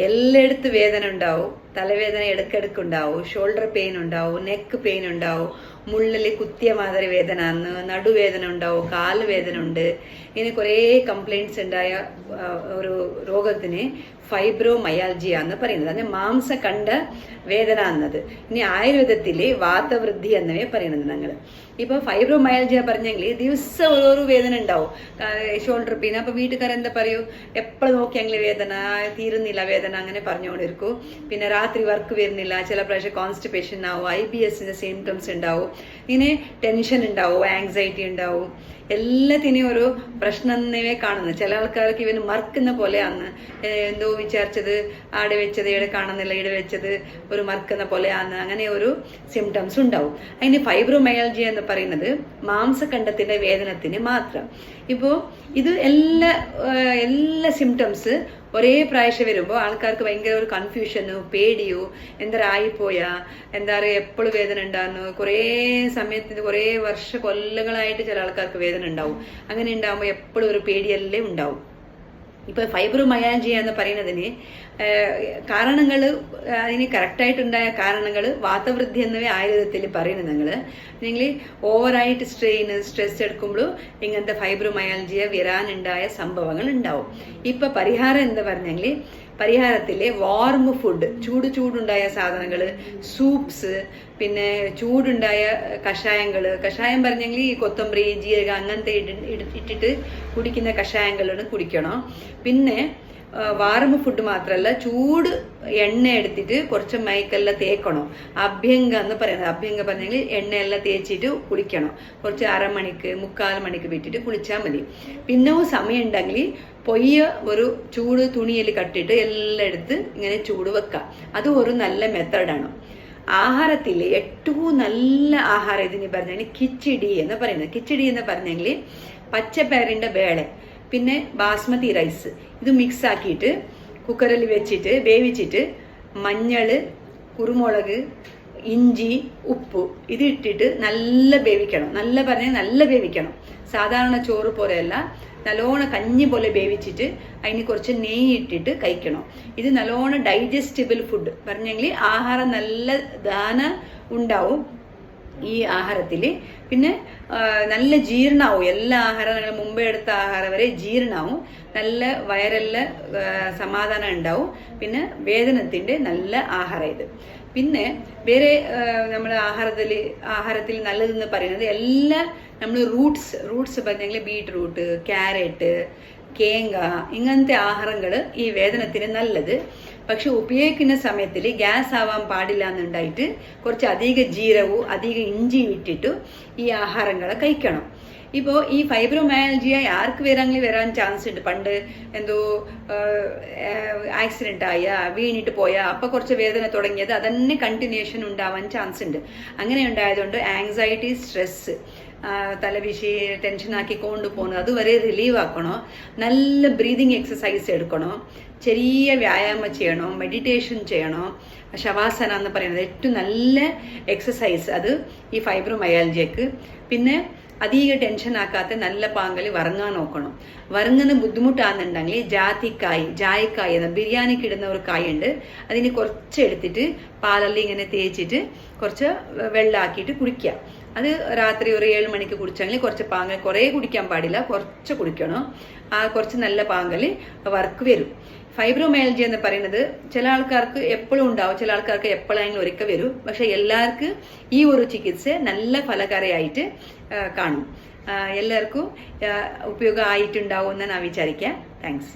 എല്ലായിടത്തും വേദന ഉണ്ടാവും. തലവേദന ഇടയ്ക്കിടയ്ക്ക് ഉണ്ടാവും, ഷോൾഡർ പെയിൻ ഉണ്ടാവും, നെക്ക് പെയിൻ ഉണ്ടാവും, മുള്ളിൽ കുത്തിയ മാതിരി വേദന, നടുവേദന ഉണ്ടാവും, കാല് വേദന ഉണ്ട്. ഇങ്ങനെ കുറേ കംപ്ലൈൻറ്റ്സ് ഉണ്ടായ ഒരു രോഗത്തിന് ഫൈബ്രോമയാൽജിയ എന്ന് പറയുന്നത്. അതിന് മാംസഖണ്ഡ വേദന എന്നത്. ഇനി ആയുർവേദത്തില് വാതവൃദ്ധി എന്നവേ പറയുന്നത് ഞങ്ങൾ. ഇപ്പോൾ ഫൈബ്രോമയാൽജിയ പറഞ്ഞെങ്കിൽ ദിവസം ഓരോ വേദന ഉണ്ടാവും, ഷോൾഡർ പെയിൻ. അപ്പോൾ വീട്ടുകാർ എന്താ പറയൂ, എപ്പോഴും നോക്കിയെങ്കിൽ വേദന തീരുന്നില്ല, വേദന അങ്ങനെ പറഞ്ഞുകൊണ്ടിരിക്കും. പിന്നെ രാത്രി വർക്ക് വരുന്നില്ല, ചില പ്രാവശ്യം കോൺസ്റ്റിപ്പേഷൻ ആവും, IBSന്റെ സിംറ്റംസ് ഉണ്ടാവും, ഇങ്ങനെ ടെൻഷൻ ഉണ്ടാവും, ആങ്സൈറ്റി ഉണ്ടാവും. എല്ലാത്തിനെയും ഒരു പ്രശ്നം എന്നവേ കാണുന്നത്. ചില ആൾക്കാർക്ക് ഇവന് മറക്കുന്ന പോലെയാന്ന്, എന്തോ വിചാരിച്ചത് ആടെ വെച്ചത് ഇവിടെ കാണുന്നില്ല, ഇവിടെ വെച്ചത് ഒരു മറക്കുന്ന പോലെയാന്ന്, അങ്ങനെ ഒരു സിംറ്റംസ് ഉണ്ടാവും. അതിന് ഫൈബ്രോമയാൽജിയ എന്ന് പറയുന്നത് മാംസഖണ്ഡത്തിന്റെ വേദനത്തിന് മാത്രം. ഇപ്പോൾ ഇത് എല്ലാ സിംറ്റംസ് ഒരേ പ്രാവശ്യം വരുമ്പോൾ ആൾക്കാർക്ക് ഭയങ്കര ഒരു കൺഫ്യൂഷനോ പേടിയോ, എന്തായിപ്പോയാ, എന്താ പറയുക, എപ്പോഴും വേദന ഉണ്ടാകുന്നു, കുറേ സമയത്തിന് കുറേ കൊല്ലങ്ങളായിട്ട് ചില ആൾക്കാർക്ക് വേദന ഉണ്ടാവും. അങ്ങനെ ഉണ്ടാകുമ്പോൾ എപ്പോഴും ഒരു പേടിയല്ലേ ഉണ്ടാവും. ഇപ്പൊ ഫൈബ്രോമയാൽജിയ എന്ന് പറയുന്നതിന് കാരണങ്ങൾ, അതിന് കറക്റ്റായിട്ടുണ്ടായ കാരണങ്ങൾ വാതവൃദ്ധി എന്നവേ ആയുർവേദത്തിൽ പറയുന്നത്. നിങ്ങൾ ഓവറായിട്ട് സ്ട്രെസ് എടുക്കുമ്പോഴും ഇങ്ങനത്തെ ഫൈബ്രോമയാൽജിയ വരാനുണ്ടായ സംഭവങ്ങൾ ഉണ്ടാവും. ഇപ്പൊ പരിഹാരം എന്താ പറഞ്ഞെങ്കിൽ, പരിഹാരത്തിലെ വാർം ഫുഡ്, ചൂടുണ്ടായ സാധനങ്ങൾ, സൂപ്സ്, പിന്നെ ചൂടുണ്ടായ കഷായം പറഞ്ഞെങ്കിൽ ഈ കൊത്തമ്പരി, ജീരക അങ്ങനത്തെ ഇട്ടിട്ട് കുടിക്കുന്ന കഷായങ്ങളാണ് കുടിക്കണം. പിന്നെ വാർം ഫുഡ് മാത്രമല്ല, ചൂട് എണ്ണ എടുത്തിട്ട് കുറച്ച് മൈക്കെല്ലാം തേക്കണം. അഭ്യംഗ എന്ന് പറയുന്നത്, അഭ്യംഗ പറഞ്ഞെങ്കിൽ എണ്ണയെല്ലാം തേച്ചിട്ട് കുളിക്കണം. കുറച്ച് 1/2 മണിക്ക് 3/4 മണിക്ക് വിട്ടിട്ട് കുളിച്ചാൽ മതി. പിന്നെ സമയം ഉണ്ടെങ്കിൽ പൊയ്യ ഒരു ചൂട് തുണിയിൽ കട്ടിട്ട് എല്ലാം എടുത്ത് ഇങ്ങനെ ചൂട് വെക്കാം. അത് ഒരു നല്ല മെത്തേഡാണ്. ആഹാരത്തിൽ ഏറ്റവും നല്ല ആഹാരം ഇതിന് പറഞ്ഞാൽ കിച്ചടി എന്ന് പറയുന്നത്. കിച്ചടി എന്ന് പറഞ്ഞെങ്കിൽ പച്ചപ്പയറിൻ്റെ വേള, പിന്നെ ബാസ്മതി റൈസ്, ഇത് മിക്സ് ആക്കിയിട്ട് കുക്കറിൽ വെച്ചിട്ട് വേവിച്ചിട്ട് മഞ്ഞൾ, കുരുമുളക്, ഇഞ്ചി, ഉപ്പ് ഇത് ഇട്ടിട്ട് നല്ല വേവിക്കണം. നല്ല വേവിക്കണം. സാധാരണ ചോറ് പോലെയല്ല, നല്ലോണം കഞ്ഞി പോലെ വേവിച്ചിട്ട് അതിന് കുറച്ച് നെയ്യ് ഇട്ടിട്ട് കഴിക്കണം. ഇത് നല്ലോണം ഡൈജസ്റ്റബിൾ ഫുഡ് പറഞ്ഞെങ്കിൽ ആഹാരം നല്ല ദാന ഉണ്ടാവും ഈ ആഹാരത്തിൽ. പിന്നെ നല്ല ജീർണാവും. എല്ലാ ആഹാരം മുമ്പേ എടുത്ത ആഹാരം വരെ ജീർണാവും. നല്ല വയറെല്ലാം സമാധാനം ഉണ്ടാവും. പിന്നെ വേദനത്തിൻ്റെ നല്ല ആഹാരം ഇത്. പിന്നെ വേറെ നമ്മൾ ആഹാരത്തിൽ നല്ലതെന്ന് പറയുന്നത് എല്ലാം നമ്മൾ റൂട്ട്സ് പറഞ്ഞെങ്കിൽ ബീട്രൂട്ട്, ക്യാരറ്റ്, കേങ്ക ഇങ്ങനത്തെ ആഹാരങ്ങൾ ഈ വേദനത്തിന് നല്ലത്. പക്ഷെ ഉപയോഗിക്കുന്ന സമയത്തിൽ ഗ്യാസ് ആവാൻ പാടില്ല എന്നുണ്ടായിട്ട് കുറച്ച് അധിക ജീരകവും അധിക ഇഞ്ചിയും ഇട്ടിട്ട് ഈ ആഹാരങ്ങളെ കഴിക്കണം. ഇപ്പോൾ ഈ ഫൈബ്രോമയാൽജിയ ആർക്ക് വരാൻ ചാൻസ് ഉണ്ട്. പണ്ട് എന്തോ ആക്സിഡന്റ് ആയ, വീണിട്ട് പോയാ, അപ്പൊ കുറച്ച് വേദന തുടങ്ങിയത് അതന്നെ കണ്ടിന്യൂഷൻ ഉണ്ടാവാൻ ചാൻസ് ഉണ്ട്. അങ്ങനെ ഉണ്ടായതുകൊണ്ട് ആങ്സൈറ്റി, സ്ട്രെസ്, തലവിശി ടെൻഷനാക്കി കൊണ്ടുപോകണം, അതുവരെ റിലീവ് ആക്കണോ. നല്ല ബ്രീതിങ് എക്സസൈസ് എടുക്കണോ, ചെറിയ വ്യായാമം ചെയ്യണോ, മെഡിറ്റേഷൻ ചെയ്യണോ. ശവാസന എന്ന് പറയുന്നത് ഏറ്റവും നല്ല എക്സസൈസ് അത് ഈ ഫൈബ്രോമയാൽജിയക്ക്. പിന്നെ അധിക ടെൻഷൻ ആക്കാത്ത നല്ല പാങ്കൽ വറങ്ങാൻ നോക്കണം. വറങ്ങുന്ന ബുദ്ധിമുട്ടാണെന്നുണ്ടെങ്കിൽ ജായക്കായ് എന്ന ബിരിയാണിക്ക് ഇടുന്ന ഒരു കായുണ്ട്, അതിന് കുറച്ച് എടുത്തിട്ട് പാലെല്ലാം ഇങ്ങനെ തേച്ചിട്ട് കുറച്ച് വെള്ളമാക്കിയിട്ട് കുടിക്കുക. അത് രാത്രി ഒരു 7 മണിക്ക് കുടിച്ചെങ്കിൽ കുറച്ച് പാങ്കൽ, കുറേ കുടിക്കാൻ പാടില്ല, കുറച്ച് കുടിക്കണം. ആ കുറച്ച് നല്ല പാങ്കൽ വർക്ക് വരും. ഫൈബ്രോമയാൽജിയ എന്ന് പറയുന്നത് ചില ആൾക്കാർക്ക് എപ്പോഴും ഉണ്ടാവും, ചില ആൾക്കാർക്ക് എപ്പോഴെങ്കിലും ഒരിക്കൽ വരും. പക്ഷെ എല്ലാവർക്കും ഈ ഒരു ചികിത്സ നല്ല ഫലകാരിയായിട്ട് കാണും. എല്ലാവർക്കും ഉപയോഗം ആയിട്ടുണ്ടാവും എന്ന് ഞാൻ വിചാരിക്കാം. താങ്ക്സ്.